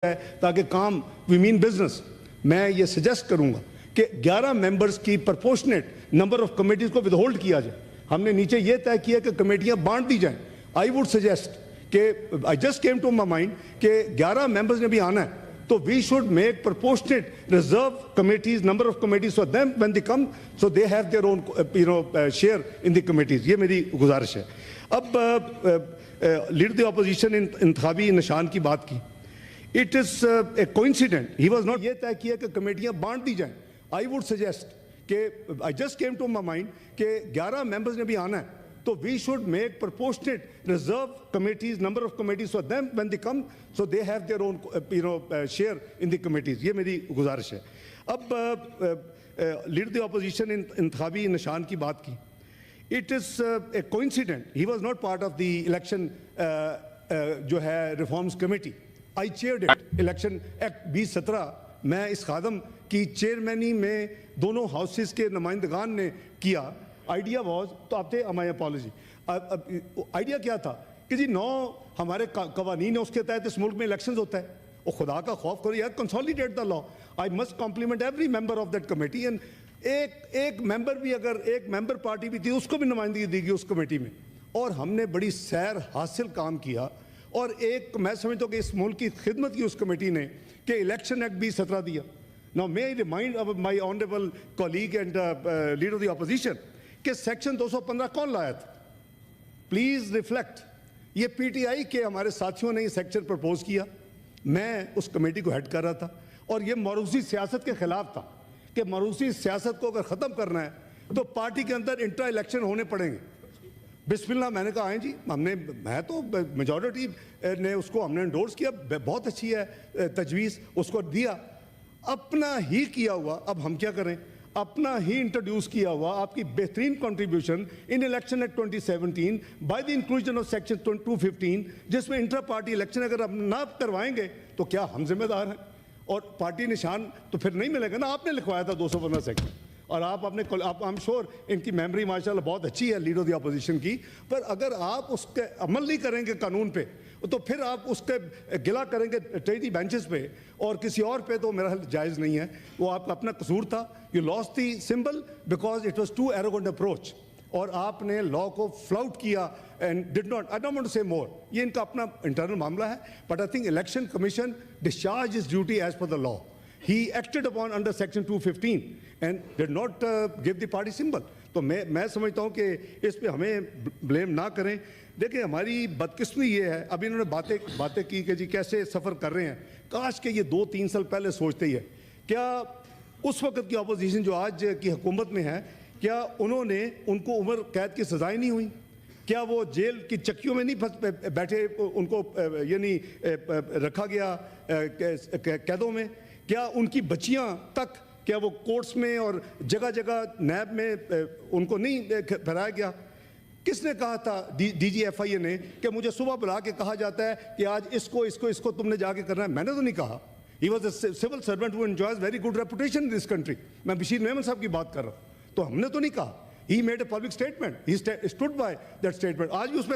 है ताकि काम वी मीन बिजनेस। मैं ये सजेस्ट करूंगा कि 11 मेंबर्स की प्रोपोर्शनेट नंबर ऑफ कमेटीज को विदहोल्ड किया जाए। हमने नीचे ये तय किया कि कमेटियां बांट दी जाएं। आई वुड सजेस्ट कि I just came to my mind कि 11 मेंबर्स ने भी आना है तो we should make proportionate reserve committees number of committees for them when they come so they have their own share in the committees. ये मेरी गुजारिश है। अब लीडर द अपोजिशन इंतखाबी निशान की बात की। It is a coincident he was not ये तय किया कि कमेटियां बांट दी जाएं। आई वुड सजेस्ट कि I just came to my mind कि 11 मेंबर्स ने भी आना है तो we should make proportionate reserve committees number of committees for them when they come so they have their own share in the committees. ये मेरी गुजारिश है। अब लीडर द अपोजिशन इंतखाबी निशान की बात की। It is a coincident he was not part of the election जो है reforms committee. I chaired it election act 2017। मैं इस खादम की चेयरमैनी में दोनों हाउसेस के नुमाइंदगान ने किया। आइडिया वॉज तो आप थे माई अपॉलॉजी। आइडिया क्या था कि जी 9 हमारे कवानीन है उसके तहत इस मुल्क में इलेक्शंस होता है और खुदा का खौफ करो यार consolidate the law. I must compliment every member of that committee and एक मेंबर भी अगर एक मेंबर पार्टी भी थी उसको भी नुमाइंदगी दी गई उस कमेटी में और हमने बड़ी सैर हासिल काम किया। और एक मैं समझता हूँ कि इस मुल्क की खिदमत की उस कमेटी ने कि इलेक्शन एक्ट 2017 दिया। Now may I remind of my honourable colleague and leader of the opposition कि सेक्शन 215 कौन लाया था? Please reflect. ये पीटीआई के हमारे साथियों ने ये सेक्शन प्रपोज किया। मैं उस कमेटी को हेड कर रहा था और ये मरूसी सियासत के खिलाफ था कि मरूसी सियासत को अगर ख़त्म करना है तो पार्टी के अंदर इंट्रा इलेक्शन होने पड़ेंगे। बिस्मिल्लाह मैंने कहा आए जी मैं तो मेजॉरिटी ने उसको हमने एंडोर्स किया। बहुत अच्छी है तजवीज़ उसको दिया। अपना ही किया हुआ अब हम क्या करें? अपना ही इंट्रोड्यूस किया हुआ आपकी बेहतरीन contribution in election act 2017 by the inclusion of section 215 जिसमें इंटर पार्टी इलेक्शन अगर हम ना करवाएंगे तो क्या हम जिम्मेदार हैं? और पार्टी निशान तो फिर नहीं मिलेगा ना। आपने लिखवाया था 215 सेक्शन और आप अपने आई एम श्योर इनकी मेमोरी माशाल्लाह बहुत अच्छी है लीडर ऑफ द अपोजिशन की। पर अगर आप उसके अमल नहीं करेंगे कानून पे तो फिर आप उसके गिला करेंगे ट्रेडी बेंचेस पे और किसी और पे तो मेरा जायज़ नहीं है। वो आपका अपना कसूर था। You lost the symbol because it was too arrogant approach और आपने लॉ को फ्लाउट किया and did not. I don't want to say more. ये इनका अपना इंटरनल मामला है। But I think election commission discharge is duty as per the law. He acted upon under section 215 and did not give the party symbol. तो मैं समझता हूँ कि इस पे हमें ब्लेम ना करें। देखिए हमारी बदकिस्मती ये है अभी इन्होंने बातें की कि जी कैसे सफ़र कर रहे हैं। काश के ये 2-3 साल पहले सोचते ही है। क्या उस वक्त की अपोजिशन जो आज की हुकूमत में है क्या उन्होंने उनको उम्र कैद की सजाएं नहीं हुई? क्या वो जेल की चक्कियों में नहीं बैठे उनको यानी रखा गया कैदों में? क्या उनकी बच्चियां तक क्या वो कोर्ट्स में और जगह जगह नैब में उनको नहीं फहराया गया? किसने कहा था DGFIA ने कि मुझे सुबह बुला के कहा जाता है कि आज इसको तुमने जाके करना है? मैंने तो नहीं कहा। He was a civil servant who enjoys very good reputation in this country. मैं बशीर मेमन साहब की बात कर रहा हूँ। तो हमने तो नहीं कहा। He made a public statement. He stood by that statement. आज भी उस पर